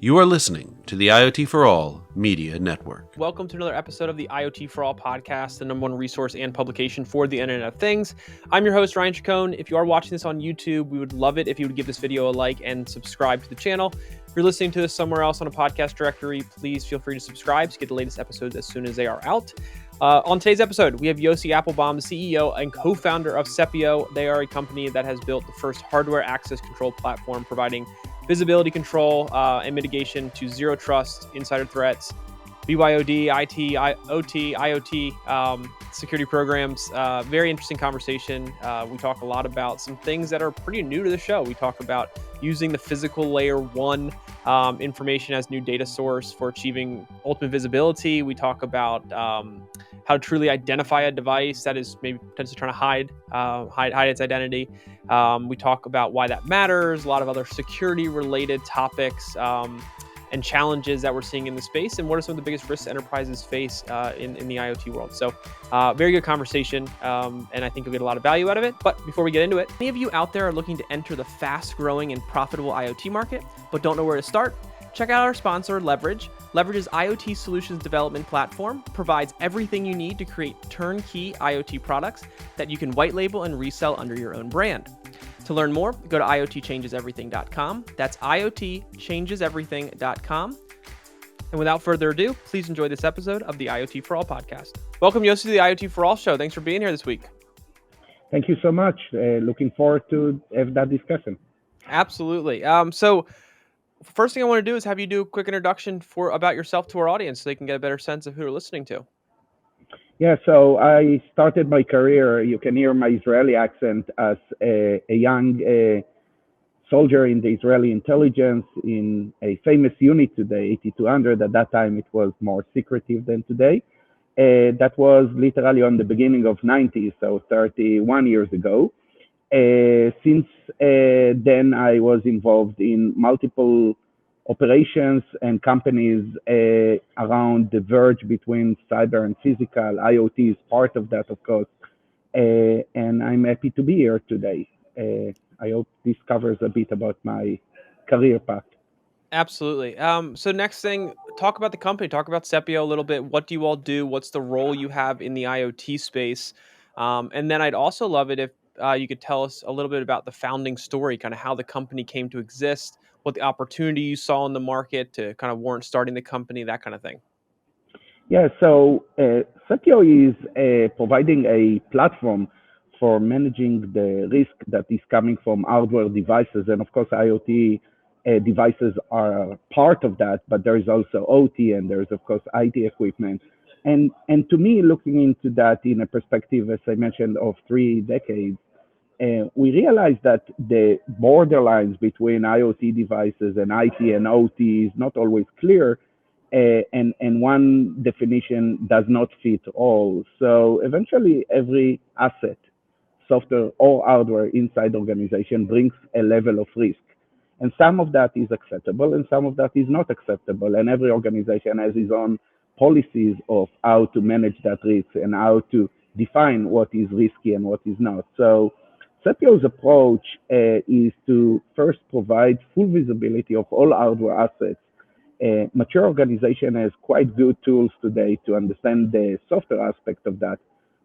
You are listening to the IoT For All Media Network. Welcome to another episode of the IoT For All Podcast, the number one resource and publication for the Internet of Things. I'm your host, Ryan Chacon. If you are watching this on YouTube, we would love it if you would give this video a like and subscribe to the channel. If you're listening to this somewhere else on a podcast directory, please feel free to subscribe to get the latest episodes as soon as they are out. On today's episode, we have Yossi Appleboum, the CEO and co-founder of Sepio. They are a company that has built the first hardware access control platform, providing visibility control and mitigation to zero trust, insider threats, BYOD, IT, OT, IoT security programs. Very interesting conversation. We talk a lot about some things that are pretty new to the show. We talk about using the physical layer one information as new data source for achieving ultimate visibility. We talk about how to truly identify a device that is maybe potentially trying to hide its identity. We talk about why that matters, a lot of other security-related topics and challenges that we're seeing in the space, and what are some of the biggest risks enterprises face in the IoT world. So very good conversation, and I think you'll get a lot of value out of it. But before we get into it, any of you out there are looking to enter the fast-growing and profitable IoT market, but don't know where to start? Check out our sponsor, Leverage. Leverage's IoT solutions development platform provides everything you need to create turnkey IoT products that you can white label and resell under your own brand. To learn more, go to iotchangeseverything.com. That's iotchangeseverything.com. And without further ado, please enjoy this episode of the IoT For All podcast. Welcome, Yossi, to the IoT For All show. Thanks for being here this week. Thank you so much. Looking forward to have that discussion. Absolutely. So first thing I want to do is have you do a quick introduction about yourself to our audience so they can get a better sense of who they're listening to. Yeah, so I started my career, you can hear my Israeli accent, as a young soldier in the Israeli intelligence in a famous unit today, E212. At that time, it was more secretive than today. That was literally on the beginning of 90s, so 31 years ago. Since then, I was involved in multiple operations and companies around the verge between cyber and physical. IoT is part of that, of course, and I'm happy to be here today. I hope this covers a bit about my career path. Absolutely. So next thing, talk about the company, talk about Sepio a little bit. What do you all do? What's the role you have in the IoT space? And then I'd also love it if you could tell us a little bit about the founding story, kind of how the company came to exist, what the opportunity you saw in the market to kind of warrant starting the company, that kind of thing. Yeah, so Sepio is providing a platform for managing the risk that is coming from hardware devices. And of course, IoT devices are part of that, but there is also OT and there's, of course, IT equipment. And to me, looking into that in a perspective, as I mentioned, of 3 decades, we realized that the borderlines between IoT devices and IT and OT is not always clear, and one definition does not fit all. So eventually, every asset, software or hardware inside the organization brings a level of risk. And some of that is acceptable and some of that is not acceptable. And every organization has its own policies of how to manage that risk and how to define what is risky and what is not. So Sepio's approach is to first provide full visibility of all hardware assets. Mature organization has quite good tools today to understand the software aspect of that,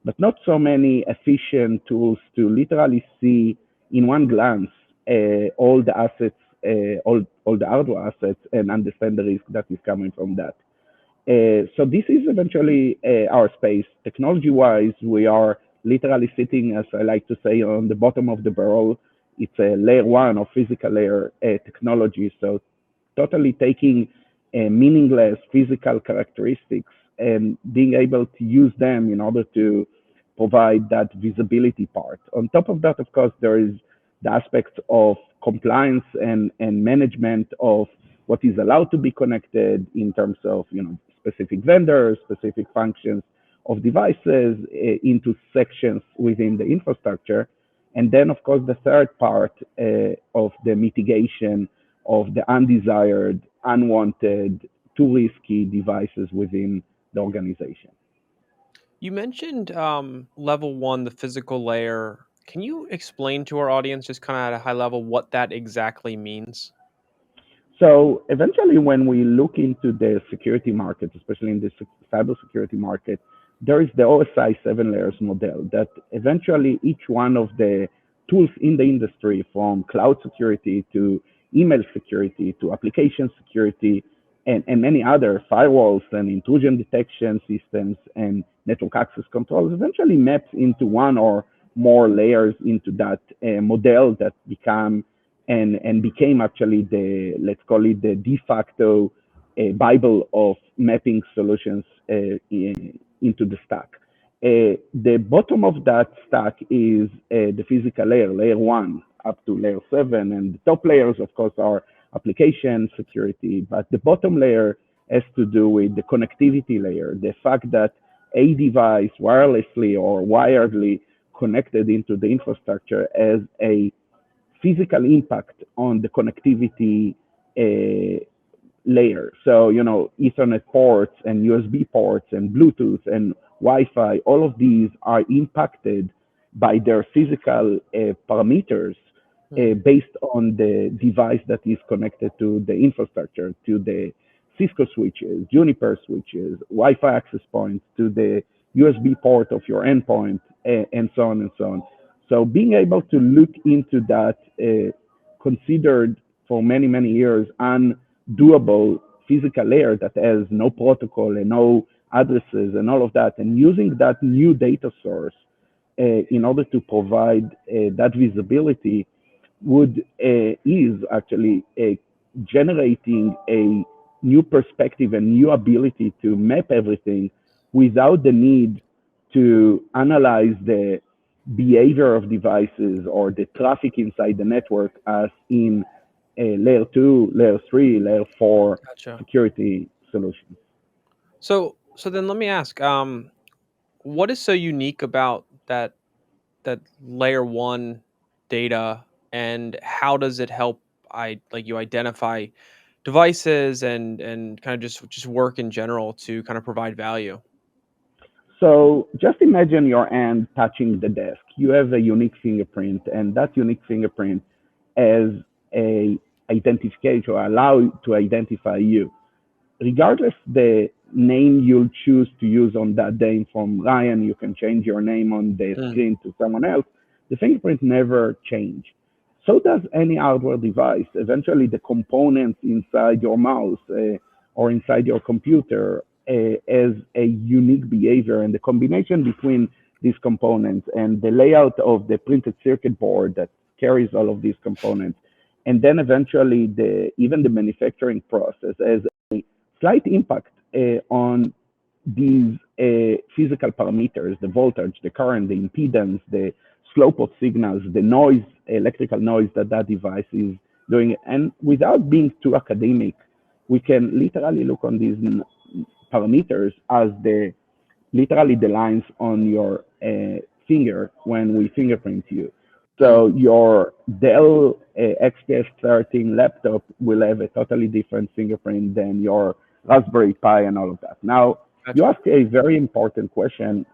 but not so many efficient tools to literally see in one glance all the assets, all the hardware assets, and understand the risk that is coming from that. So this is eventually our space. Technology-wise, we are literally sitting, as I like to say, on the bottom of the barrel. It's a layer one of physical layer technology. So totally taking meaningless physical characteristics and being able to use them in order to provide that visibility part. On top of that, of course, there is the aspect of compliance and management of what is allowed to be connected in terms of specific vendors, specific functions of devices into sections within the infrastructure. And then, of course, the third part of the mitigation of the undesired, unwanted, too risky devices within the organization. You mentioned level one, the physical layer. Can you explain to our audience just kind of at a high level what that exactly means? So eventually, when we look into the security market, especially in the cybersecurity market, there is the OSI 7 layers model that eventually each one of the tools in the industry, from cloud security to email security to application security and many other firewalls and intrusion detection systems and network access controls, eventually maps into one or more layers into that model that and became actually the, let's call it, the de facto Bible of mapping solutions into the stack. The bottom of that stack is the physical layer, layer one up to layer seven, and the top layers, of course, are application security. But the bottom layer has to do with the connectivity layer, the fact that a device wirelessly or wiredly connected into the infrastructure as a physical impact on the connectivity layer. So, Ethernet ports and USB ports and Bluetooth and Wi-Fi, all of these are impacted by their physical parameters based on the device that is connected to the infrastructure, to the Cisco switches, Juniper switches, Wi-Fi access points, to the USB port of your endpoint, and so on and so on. So being able to look into that considered for many, many years undoable physical layer that has no protocol and no addresses and all of that, and using that new data source in order to provide that visibility is actually generating a new perspective and new ability to map everything without the need to analyze the behavior of devices or the traffic inside the network as in layer 2, layer 3, layer 4 Gotcha. security solutions. So then let me ask, what is so unique about that layer one data, and how does it help you identify devices and kind of just work in general to kind of provide value? So just imagine your hand touching the desk. You have a unique fingerprint, and that unique fingerprint as a identification or allow to identify you. Regardless the name you'll choose to use on that day, from Ryan, you can change your name on the Mm, screen to someone else, the fingerprint never change. So does any hardware device. Eventually, the components inside your mouse or inside your computer has a unique behavior, and the combination between these components and the layout of the printed circuit board that carries all of these components, and then eventually even the manufacturing process has slight impact on these physical parameters, the voltage, the current, the impedance, the slope of signals, the noise, electrical noise that that device is doing. And without being too academic, we can literally look on these parameters as literally the lines on your finger when we fingerprint you. mm, So your Dell XPS 13 laptop will have a totally different fingerprint than your Raspberry Pi and all of that. Now, you gotcha. ask a very important question.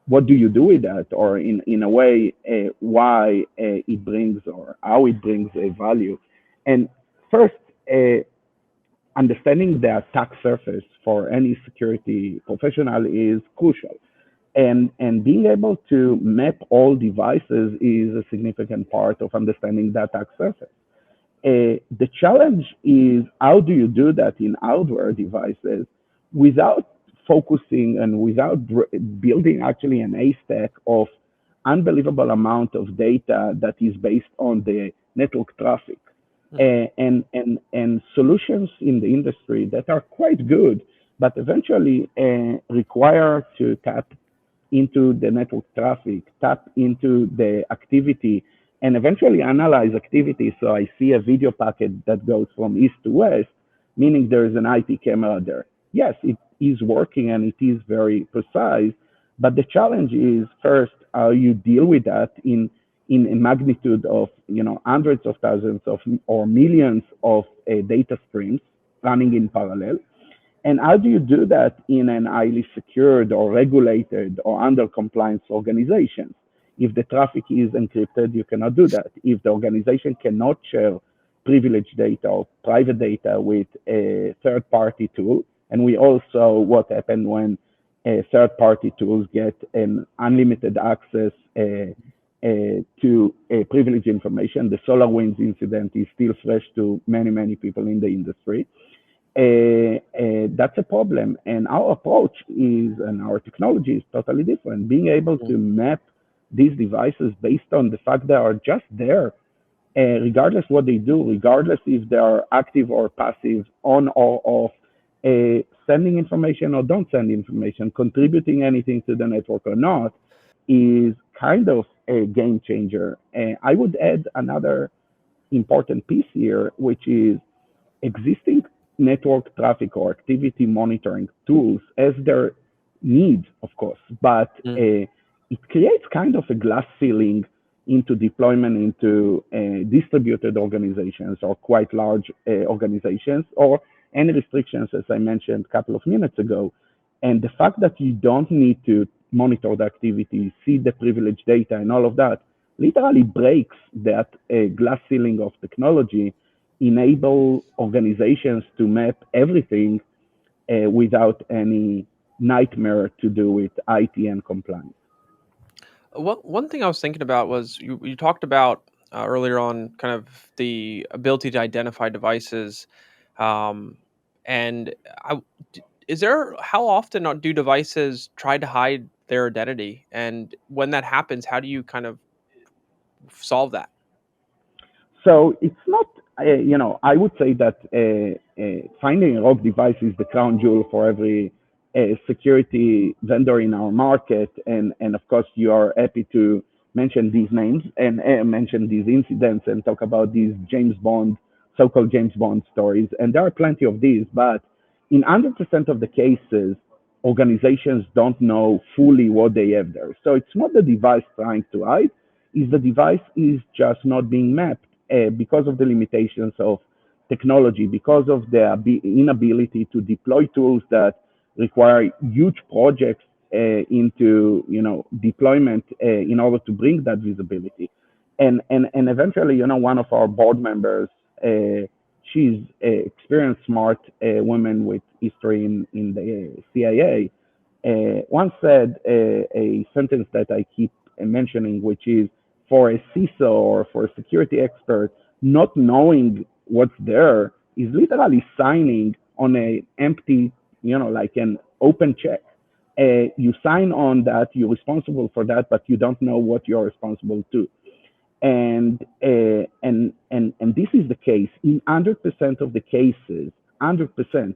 What do you do with that? Or in a way, why it brings or how it brings a value? And first, understanding the attack surface for any security professional is crucial. And being able to map all devices is a significant part of understanding the attack surface. The challenge is, how do you do that in hardware devices without focusing and without building actually an A stack of unbelievable amount of data that is based on the network traffic Mhm. and solutions in the industry that are quite good, but eventually require to tap into the network traffic, tap into the activity, and eventually analyze activity. So I see a video packet that goes from east to west, meaning there is an IP camera there. Yes, it is working and it is very precise, but the challenge is first how you deal with that in a magnitude of hundreds of thousands of or millions of data streams running in parallel. And how do you do that in an highly secured or regulated or under compliance organization? If the traffic is encrypted, you cannot do that. If the organization cannot share privileged data or private data with a third-party tool. And we all saw what happened when third-party tools get an unlimited access to privileged information. The SolarWinds incident is still fresh to many, many people in the industry. That's a problem. And our approach is, and our technology is totally different. Being able to map these devices based on the fact they are just there, regardless what they do, regardless if they are active or passive, on or off, sending information or don't send information, contributing anything to the network or not, is kind of a game changer. I would add another important piece here, which is existing network traffic or activity monitoring tools as their needs, of course, but it creates kind of a glass ceiling into deployment into distributed organizations or quite large organizations, or any restrictions, as I mentioned a couple of minutes ago. And the fact that you don't need to monitor the activity, see the privileged data and all of that, literally breaks that glass ceiling of technology, enable organizations to map everything without any nightmare to do with IT and compliance. One thing I was thinking about was you talked about earlier on kind of the ability to identify devices, um, and I, is there how often do devices try to hide their identity, and when that happens, how do you kind of solve that? So it's not, I would say that finding a rogue device is the crown jewel for every security vendor in our market. And of course, you are happy to mention these names and mention these incidents and talk about these James Bond, so-called James Bond stories. And there are plenty of these, but in 100% of the cases, organizations don't know fully what they have there. So it's not the device trying to hide, is the device is just not being mapped because of the limitations of technology, because of the inability to deploy tools that require huge projects into deployment in order to bring that visibility. And eventually, one of our board members, she's an experienced, smart woman with history in the CIA, once said a sentence that I keep mentioning, which is, for a CISO or for a security expert, not knowing what's there is literally signing on an empty, like an open check. You sign on that you're responsible for that, but you don't know what you're responsible to. And this is the case in 100% of the cases. 100%.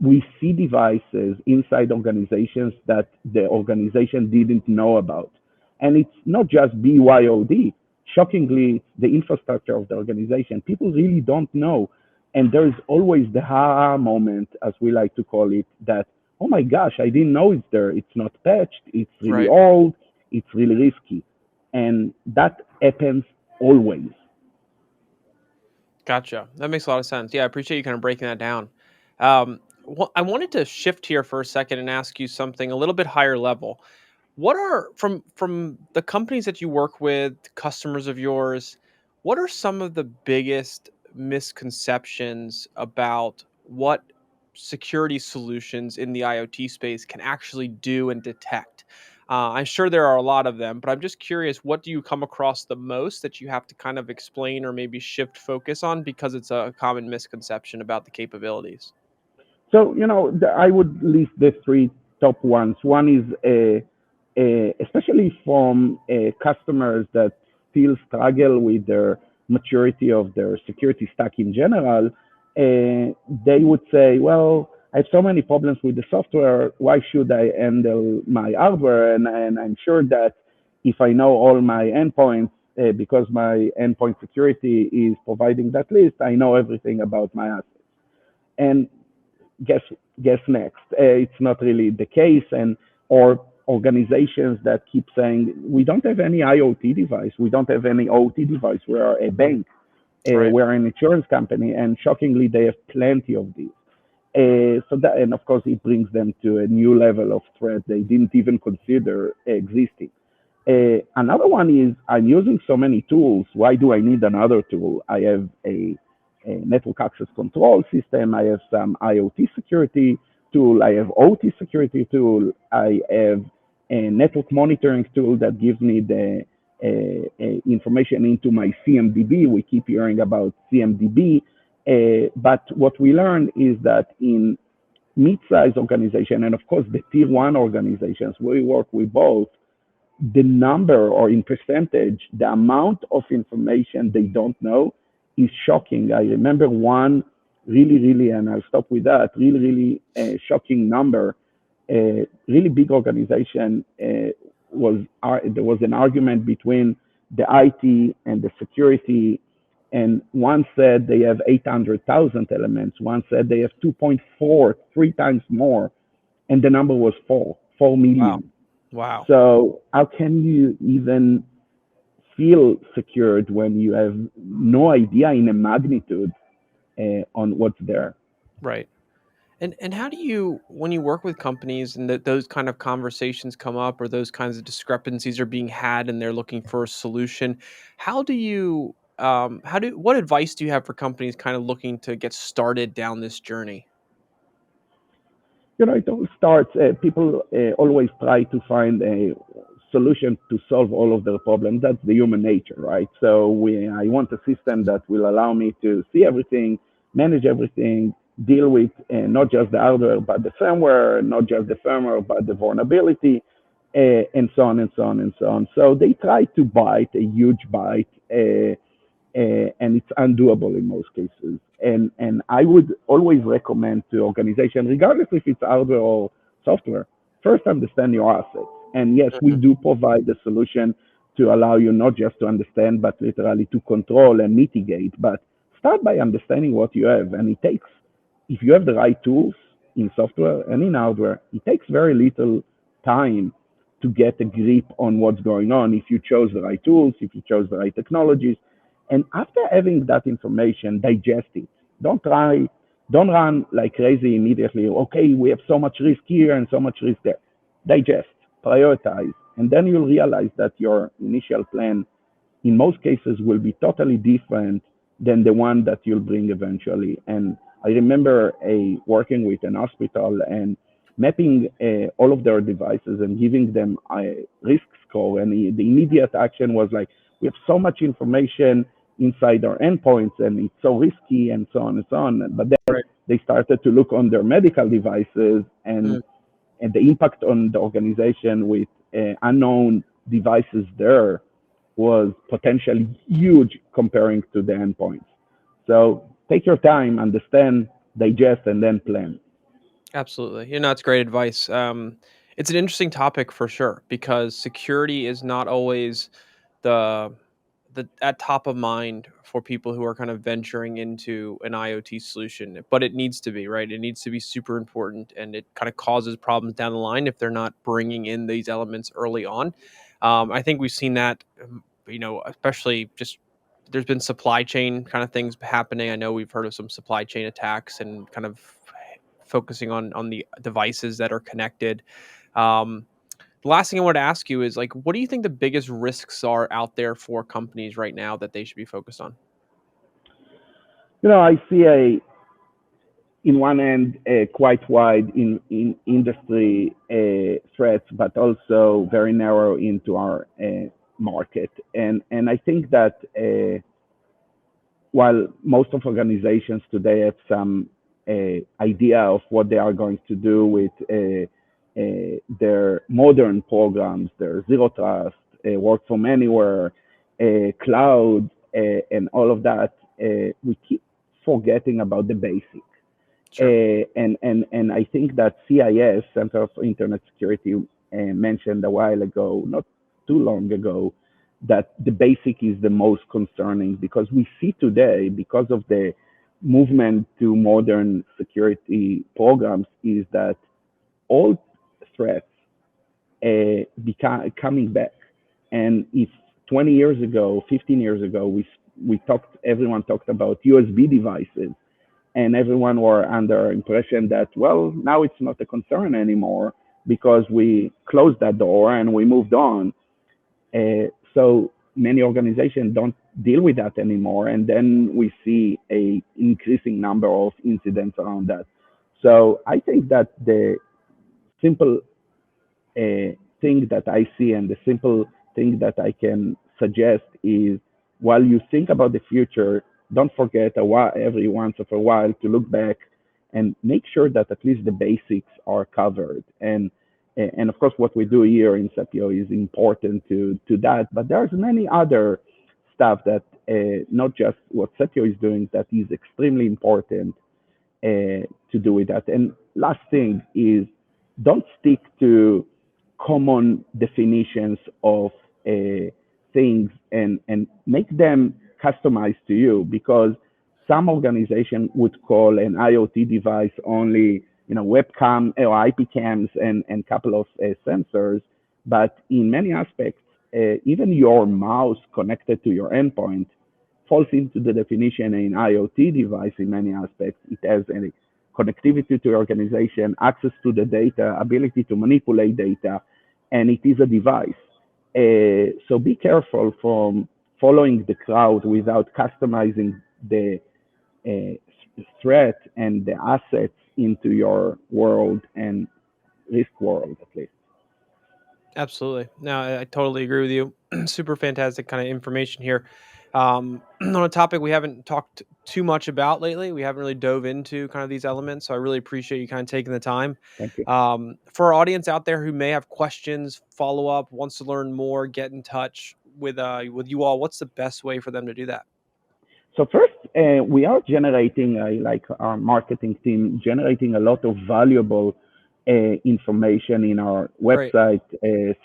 We see devices inside organizations that the organization didn't know about. And it's not just BYOD. Shockingly, the infrastructure of the organization, people really don't know. And there is always the ha moment, as we like to call it, that, oh my gosh, I didn't know it's there. It's not patched. It's really old. It's really risky. And that happens always. Gotcha. That makes a lot of sense. Yeah, I appreciate you kind of breaking that down. I wanted to shift here for a second and ask you something a little bit higher level. What are from the companies that you work with, customers of yours, what are some of the biggest misconceptions about what security solutions in the IoT space can actually do and detect? I'm sure there are a lot of them, but I'm just curious, what do you come across the most that you have to kind of explain or maybe shift focus on because it's a common misconception about the capabilities? So, I would list the three top ones. One is especially from customers that still struggle with their maturity of their security stack in general. They would say, well, I have so many problems with the software. Why should I handle my hardware? And I'm sure that if I know all my endpoints, because my endpoint security is providing that list, I know everything about my assets. And guess guess next. It's not really the case, and or organizations that keep saying we don't have any IoT device, we don't have any OT device. We are a bank, Right. we're an insurance company, and shockingly, they have plenty of these. So that, and of course, it brings them to a new level of threat they didn't even consider existing. Another one is I'm using so many tools. Why do I need another tool? I have a network access control system. I have some IoT security tool. I have OT security tool. I have a network monitoring tool that gives me the information into my CMDB. We keep hearing about CMDB. But what we learn is that in mid-sized organization, and of course the tier one organizations, we work with both, the number or in percentage, the amount of information they don't know is shocking. I remember one really, and I'll stop with that, really shocking number. A really big organization there was an argument between the IT and the security, and one said they have 800,000 elements, one said they have 2.4, three times more, and the number was 4 million. Wow. So how can you even feel secured when you have no idea in a magnitude on what's there? Right. And how do you, when you work with companies and those kind of conversations come up or those kinds of discrepancies are being had and they're looking for a solution, how do you, what advice do you have for companies kind of looking to get started down this journey? It all starts, people always try to find a solution to solve all of their problems. That's the human nature, right? So I want a system that will allow me to see everything, manage everything, deal with not just the hardware, but the firmware, not just the firmware, but the vulnerability, and so on and so on and so on. So they try to bite a huge bite, and it's undoable in most cases. And I would always recommend to organizations, regardless if it's hardware or software, first understand your assets. And yes, we Mhm. do provide a solution to allow you not just to understand, but literally to control and mitigate. But start by understanding what you have. And it takes, if you have the right tools in software and in hardware, it takes very little time to get a grip on what's going on if you chose the right tools, if you chose the right technologies. And after having that information, digest it. Don't run like crazy immediately. Okay, we have so much risk here and so much risk there. Digest, prioritize, and then you'll realize that your initial plan in most cases will be totally different than the one that you'll bring eventually. And I remember working with an hospital and mapping all of their devices and giving them a risk score. And the immediate action was like, we have so much information inside our endpoints and it's so risky and so on and so on. But then Right. they started to look on their medical devices Mm. and the impact on the organization with unknown devices there was potentially huge comparing to the endpoints. So take your time, understand, digest, and then plan. Absolutely. It's great advice. It's an interesting topic for sure because security is not always the at top of mind for people who are kind of venturing into an IoT solution, but it needs to be, right? It needs to be super important, and it kind of causes problems down the line if they're not bringing in these elements early on. I think we've seen that, especially just there's been supply chain kind of things happening. I know we've heard of some supply chain attacks and kind of focusing on the devices that are connected. Um, the last thing I want to ask you is like, what do you think the biggest risks are out there for companies right now that they should be focused on? I see in one end, quite wide in industry threats, but also very narrow into our market. And I think that while most of organizations today have some idea of what they are going to do with their modern programs, their zero trust, work from anywhere, cloud, and all of that, we keep forgetting about the basics. Sure. And I think that CIS, Center for Internet Security, mentioned a while ago, not too long ago, that the basic is the most concerning because we see today, because of the movement to modern security programs, is that all threats coming back. And if 20 years ago, 15 years ago, everyone talked about USB devices, and everyone were under impression that, well, now it's not a concern anymore because we closed that door and we moved on. So many organizations don't deal with that anymore, and then we see a increasing number of incidents around that. So I think that the simple thing that I see and the simple thing that I can suggest is, while you think about the future, don't forget every once in a while to look back and make sure that at least the basics are covered. And of course, what we do here in Sepio is important to that, but there's many other stuff that not just what Sepio is doing that is extremely important to do with that. And last thing is, don't stick to common definitions of things and make them customized to you, because some organization would call an IoT device only, webcam or IP cams and couple of sensors. But in many aspects, even your mouse connected to your endpoint falls into the definition in IoT device in many aspects. It has a connectivity to your organization, access to the data, ability to manipulate data, and it is a device. So be careful from following the crowd without customizing the threat and the assets into your world and risk world, at least. Absolutely. No, I totally agree with you. Super fantastic kind of information here. On a topic we haven't talked too much about lately. We haven't really dove into kind of these elements. So I really appreciate you kind of taking the time. Thank you. For our audience out there who may have questions, follow up, wants to learn more, get in touch with you all, what's the best way for them to do that? So first, we are generating, like our marketing team, generating a lot of valuable information in our website,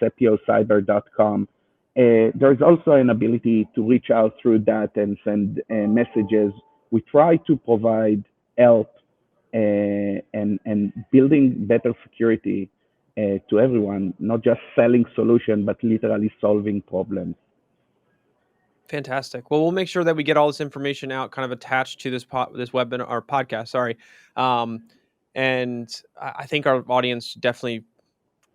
sepiocyber.com. There's also an ability to reach out through that and send messages. We try to provide help and building better security to everyone, not just selling solution, but literally solving problems. Fantastic. Well, we'll make sure that we get all this information out, kind of attached to this webinar or podcast. Sorry, and I think our audience definitely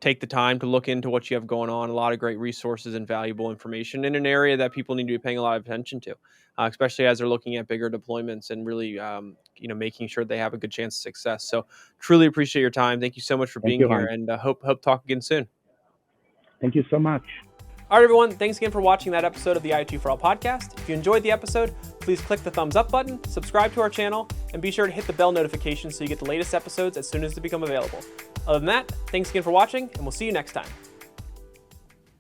take the time to look into what you have going on. A lot of great resources and valuable information in an area that people need to be paying a lot of attention to, especially as they're looking at bigger deployments and really, making sure they have a good chance of success. So, truly appreciate your time. Thank you so much for being here, and hope talk again soon. Thank you so much. All right, everyone. Thanks again for watching that episode of the IoT For All podcast. If you enjoyed the episode, please click the thumbs up button, subscribe to our channel, and be sure to hit the bell notification so you get the latest episodes as soon as they become available. Other than that, thanks again for watching, and we'll see you next time.